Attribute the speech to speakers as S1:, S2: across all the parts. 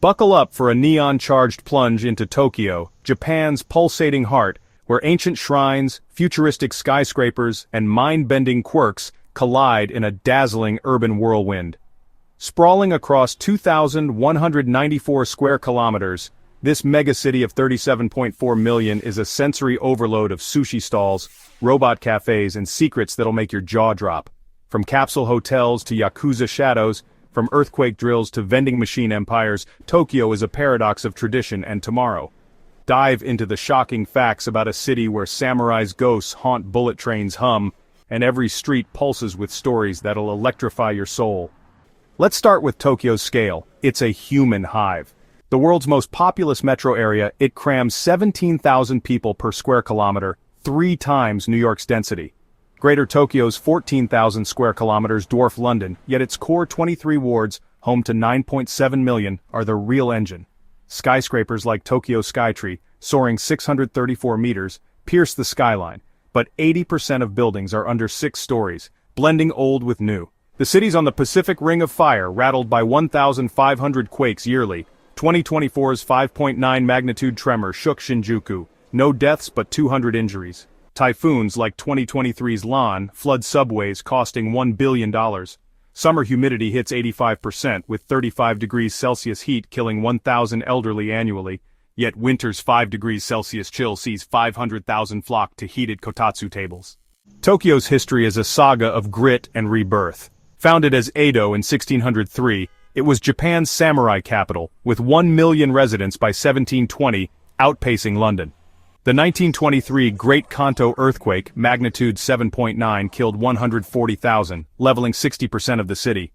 S1: Buckle up for a neon-charged plunge into Tokyo, Japan's pulsating heart, where ancient shrines, futuristic skyscrapers, and mind-bending quirks collide in a dazzling urban whirlwind. Sprawling across 2,194 square kilometers, this megacity of 37.4 million is a sensory overload of sushi stalls, robot cafes, and secrets that'll make your jaw drop. From capsule hotels to yakuza shadows, from earthquake drills to vending machine empires, Tokyo is a paradox of tradition and tomorrow. Dive into the shocking facts about a city where samurai's ghosts haunt bullet trains hum, and every street pulses with stories that'll electrify your soul. Let's start with Tokyo's scale. It's a human hive. The world's most populous metro area, it crams 17,000 people per square kilometer, 3 times New York's density. Greater Tokyo's 14,000 square kilometers dwarf London, yet its core 23 wards, home to 9.7 million, are the real engine. Skyscrapers like Tokyo Skytree, soaring 634 meters, pierce the skyline, but 80% of buildings are under 6 stories, blending old with new. The city's on the Pacific Ring of Fire, rattled by 1,500 quakes yearly. 2024's 5.9 magnitude tremor shook Shinjuku, no deaths but 200 injuries. Typhoons like 2023's Lan flood subways costing $1 billion. Summer humidity hits 85% with 35 degrees Celsius heat killing 1,000 elderly annually, yet winter's 5 degrees Celsius chill sees 500,000 flock to heated kotatsu tables. Tokyo's history is a saga of grit and rebirth. Founded as Edo in 1603, it was Japan's samurai capital, with 1 million residents by 1720, outpacing London. The 1923 Great Kanto earthquake, magnitude 7.9, killed 140,000, leveling 60% of the city.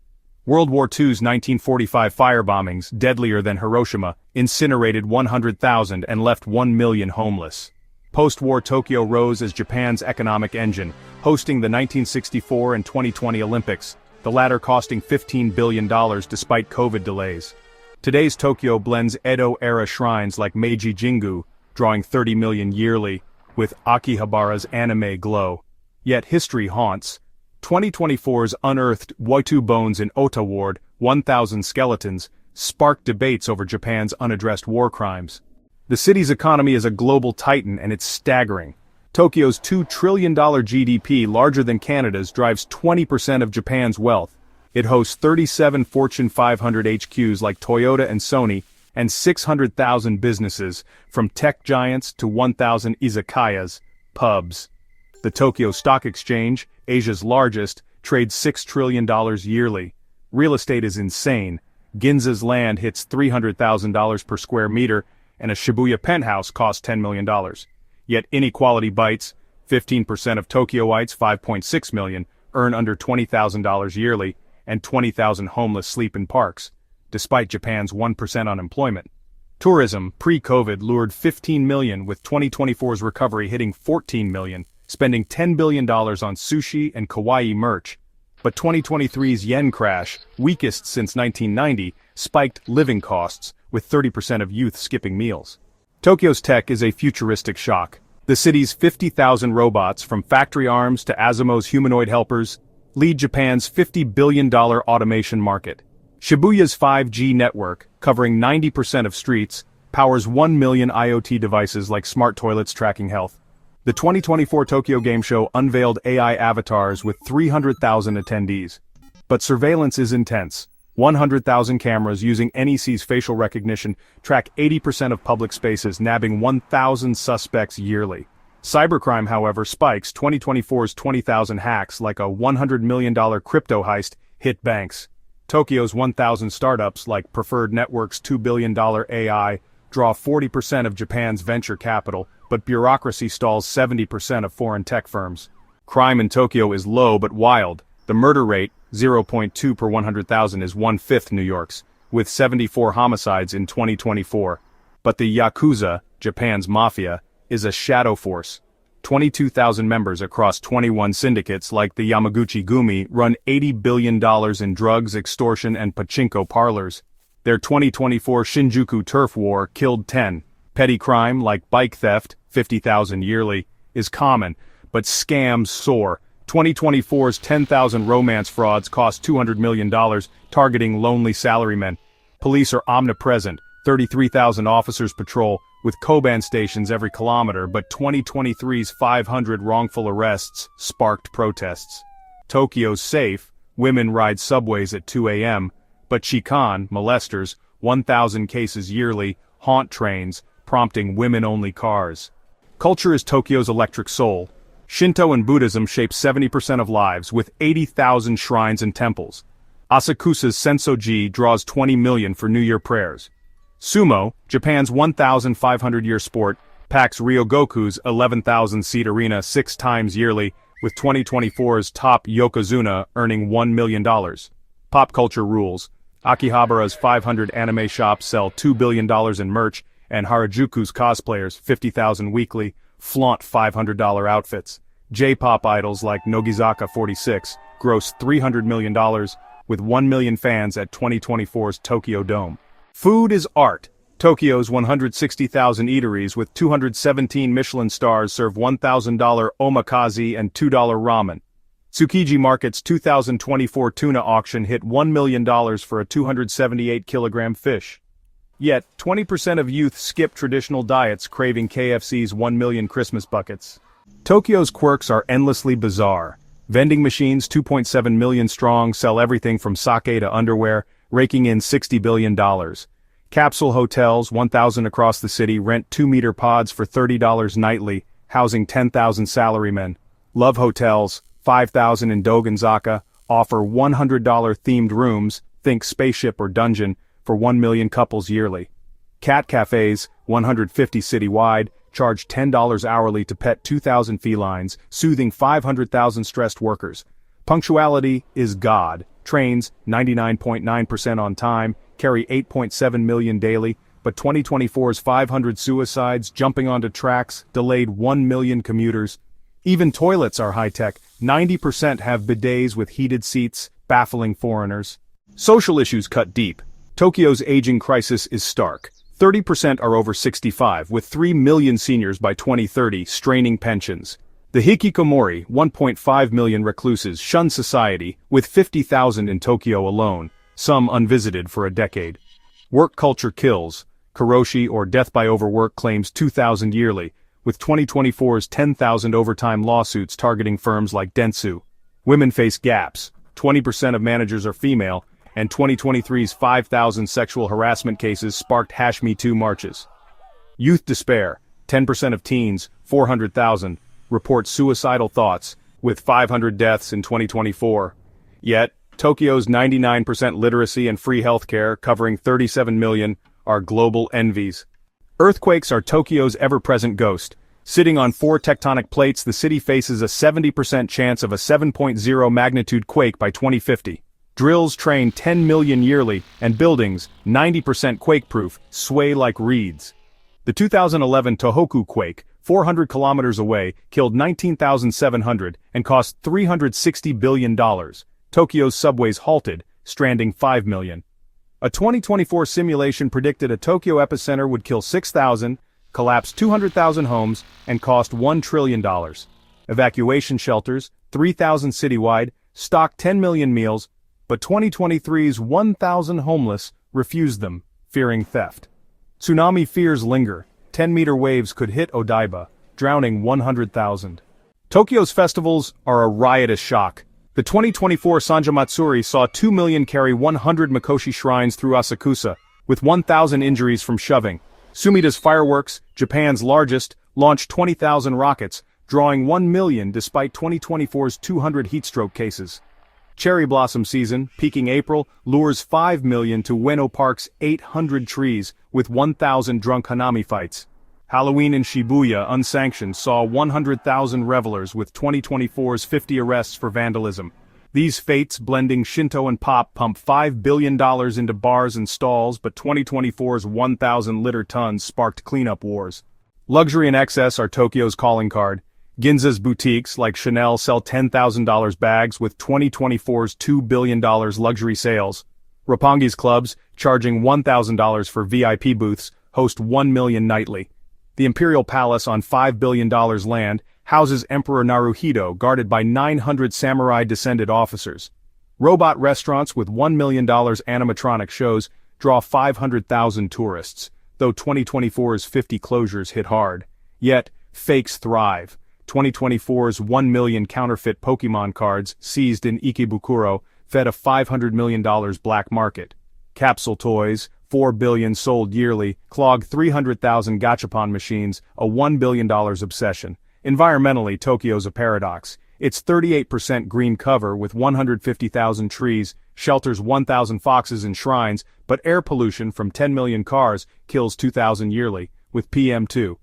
S1: World War II's 1945 firebombings, deadlier than Hiroshima, incinerated 100,000 and left 1 million homeless. Post-war Tokyo rose as Japan's economic engine, hosting the 1964 and 2020 Olympics, the latter costing $15 billion despite COVID delays. Today's Tokyo blends Edo-era shrines like Meiji Jingu, drawing 30 million yearly, with Akihabara's anime glow. Yet history haunts. 2024's unearthed Waitu bones in Ota Ward, 1,000 skeletons, sparked debates over Japan's unaddressed war crimes. The city's economy is a global titan and it's staggering. Tokyo's $2 trillion GDP, larger than Canada's, drives 20% of Japan's wealth. It hosts 37 Fortune 500 HQs like Toyota and Sony, and 600,000 businesses, from tech giants to 1,000 izakayas, pubs. The Tokyo Stock Exchange, Asia's largest, trades $6 trillion yearly. Real estate is insane. Ginza's land hits $300,000 per square meter, and a Shibuya penthouse costs $10 million. Yet inequality bites. 15% of Tokyoites, 5.6 million, earn under $20,000 yearly, and 20,000 homeless sleep in parks, despite Japan's 1% unemployment. Tourism, pre-COVID, lured 15 million, with 2024's recovery hitting 14 million, spending $10 billion on sushi and kawaii merch. But 2023's yen crash, weakest since 1990, spiked living costs, with 30% of youth skipping meals. Tokyo's tech is a futuristic shock. The city's 50,000 robots, from factory arms to Azumo's humanoid helpers, lead Japan's $50 billion automation market. Shibuya's 5G network, covering 90% of streets, powers 1 million IoT devices like smart toilets tracking health. The 2024 Tokyo Game Show unveiled AI avatars with 300,000 attendees. But surveillance is intense. 100,000 cameras using NEC's facial recognition track 80% of public spaces, nabbing 1,000 suspects yearly. Cybercrime, however, spikes. 2024's 20,000 hacks, like a $100 million crypto heist, hit banks. Tokyo's 1,000 startups, like Preferred Network's $2 billion AI, draw 40% of Japan's venture capital, but bureaucracy stalls 70% of foreign tech firms. Crime in Tokyo is low but wild. The murder rate, 0.2 per 100,000, is 1/5 New York's, with 74 homicides in 2024. But the Yakuza, Japan's mafia, is a shadow force. 22,000 members across 21 syndicates like the Yamaguchi Gumi run $80 billion in drugs, extortion, and pachinko parlors. Their 2024 Shinjuku turf war killed 10. Petty crime, like bike theft, 50,000 yearly, is common, but scams soar. 2024's 10,000 romance frauds cost $200 million, targeting lonely salarymen. Police are omnipresent, 33,000 officers patrol, with Koban stations every kilometer, but 2023's 500 wrongful arrests sparked protests. Tokyo's safe, women ride subways at 2 a.m., but Shikan, molesters, 1,000 cases yearly, haunt trains, prompting women-only cars. Culture is Tokyo's electric soul. Shinto and Buddhism shape 70% of lives, with 80,000 shrines and temples. Asakusa's Sensoji draws 20 million for New Year prayers. Sumo, Japan's 1,500-year sport, packs Ryogoku's 11,000-seat arena 6 times yearly, with 2024's top Yokozuna earning $1 million. Pop culture rules. Akihabara's 500 anime shops sell $2 billion in merch, and Harajuku's cosplayers, 50,000 weekly, flaunt $500 outfits. J-pop idols like Nogizaka 46 gross $300 million, with 1 million fans at 2024's Tokyo Dome. Food is art. Tokyo's 160,000 eateries with 217 Michelin stars serve $1,000 omakase and $2 ramen. Tsukiji Market's 2024 tuna auction hit $1 million for a 278-kilogram fish. Yet, 20% of youth skip traditional diets, craving KFC's 1 million Christmas buckets. Tokyo's quirks are endlessly bizarre. Vending machines, 2.7 million strong, sell everything from sake to underwear, raking in $60 billion. Capsule hotels, 1,000 across the city, rent 2-meter pods for $30 nightly, housing 10,000 salarymen. Love hotels, 5,000 in Dogenzaka, offer $100 themed rooms, think spaceship or dungeon, for 1 million couples yearly. Cat cafes, 150 citywide, charge $10 hourly to pet 2,000 felines, soothing 500,000 stressed workers. Punctuality is God. Trains, 99.9% on time, carry 8.7 million daily, but 2024's 500 suicides jumping onto tracks delayed 1 million commuters. Even toilets are high-tech, 90% have bidets with heated seats, baffling foreigners. Social issues cut deep. Tokyo's aging crisis is stark. 30% are over 65, with 3 million seniors by 2030 straining pensions. The hikikomori, 1.5 million recluses, shun society, with 50,000 in Tokyo alone, some unvisited for a decade. Work culture kills. Karoshi, or death by overwork, claims 2,000 yearly, with 2024's 10,000 overtime lawsuits targeting firms like Dentsu. Women face gaps. 20% of managers are female, and 2023's 5,000 sexual harassment cases sparked #MeToo marches. Youth despair. 10% of teens, 400,000, report suicidal thoughts, with 500 deaths in 2024. Yet, Tokyo's 99% literacy and free healthcare, covering 37 million, are global envies. Earthquakes are Tokyo's ever-present ghost. Sitting on 4 tectonic plates, the city faces a 70% chance of a 7.0 magnitude quake by 2050. Drills train 10 million yearly, and buildings, 90% quake-proof, sway like reeds. The 2011 Tohoku quake, 400 kilometers away, killed 19,700 and cost $360 billion. Tokyo's subways halted, stranding 5 million. A 2024 simulation predicted a Tokyo epicenter would kill 6,000, collapse 200,000 homes, and cost $1 trillion. Evacuation shelters, 3,000 citywide, stocked 10 million meals, but 2023's 1,000 homeless refused them, fearing theft. Tsunami fears linger. 10-meter waves could hit Odaiba, drowning 100,000. Tokyo's festivals are a riotous shock. The 2024 Sanja Matsuri saw 2 million carry 100 Mikoshi shrines through Asakusa, with 1,000 injuries from shoving. Sumida's fireworks, Japan's largest, launched 20,000 rockets, drawing 1 million despite 2024's 200 heatstroke cases. Cherry blossom season, peaking April, lures 5 million to Ueno Park's 800 trees, with 1,000 drunk hanami fights. Halloween in Shibuya, unsanctioned, saw 100,000 revelers, with 2024's 50 arrests for vandalism. These fates, blending Shinto and pop, pump $5 billion into bars and stalls, but 2024's 1,000 litter tons sparked cleanup wars. Luxury and excess are Tokyo's calling card. Ginza's boutiques, like Chanel, sell $10,000 bags, with 2024's $2 billion luxury sales. Roppongi's clubs, charging $1,000 for VIP booths, host 1 million nightly. The Imperial Palace on $5 billion land houses Emperor Naruhito, guarded by 900 samurai-descended officers. Robot restaurants with $1 million animatronic shows draw 500,000 tourists, though 2024's 50 closures hit hard. Yet, fakes thrive. 2024's 1 million counterfeit Pokémon cards seized in Ikebukuro fed a $500 million black market. Capsule toys, 4 billion sold yearly, clog 300,000 gachapon machines, a $1 billion obsession. Environmentally, Tokyo's a paradox. Its 38% green cover with 150,000 trees shelters 1,000 foxes and shrines, but air pollution from 10 million cars kills 2,000 yearly, with PM2.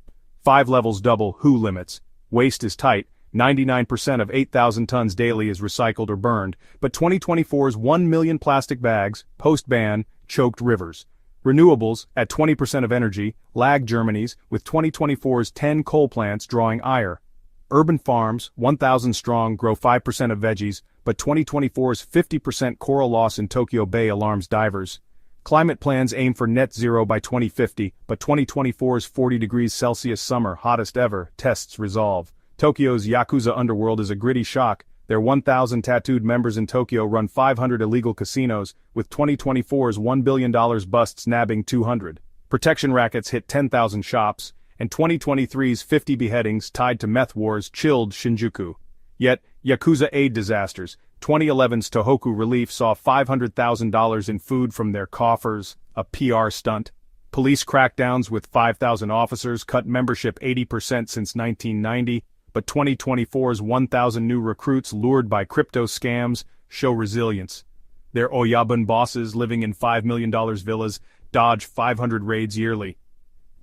S1: 5 levels double WHO limits. Waste is tight, 99% of 8,000 tons daily is recycled or burned, but 2024's 1 million plastic bags, post-ban, choked rivers. Renewables, at 20% of energy, lag Germany's, with 2024's 10 coal plants drawing ire. Urban farms, 1,000 strong, grow 5% of veggies, but 2024's 50% coral loss in Tokyo Bay alarms divers. Climate plans aim for net zero by 2050, but 2024's 40 degrees Celsius summer, hottest ever, tests resolve. Tokyo's Yakuza underworld is a gritty shock. Their 1,000 tattooed members in Tokyo run 500 illegal casinos, with 2024's $1 billion busts nabbing 200. Protection rackets hit 10,000 shops, and 2023's 50 beheadings tied to meth wars chilled Shinjuku. Yet, Yakuza aid disasters. 2011's Tohoku Relief saw $500,000 in food from their coffers, a PR stunt. Police crackdowns with 5,000 officers cut membership 80% since 1990, but 2024's 1,000 new recruits lured by crypto scams show resilience. Their Oyabun bosses living in $5 million villas dodge 500 raids yearly.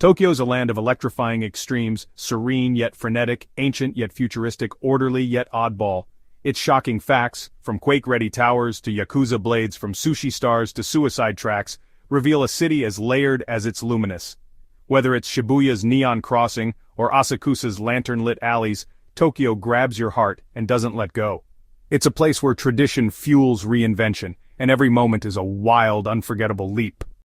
S1: Tokyo's a land of electrifying extremes, serene yet frenetic, ancient yet futuristic, orderly yet oddball. Its shocking facts, from quake-ready towers to Yakuza blades, from sushi stars to suicide tracks, reveal a city as layered as it's luminous. Whether it's Shibuya's neon crossing or Asakusa's lantern-lit alleys, Tokyo grabs your heart and doesn't let go. It's a place where tradition fuels reinvention, and every moment is a wild, unforgettable leap.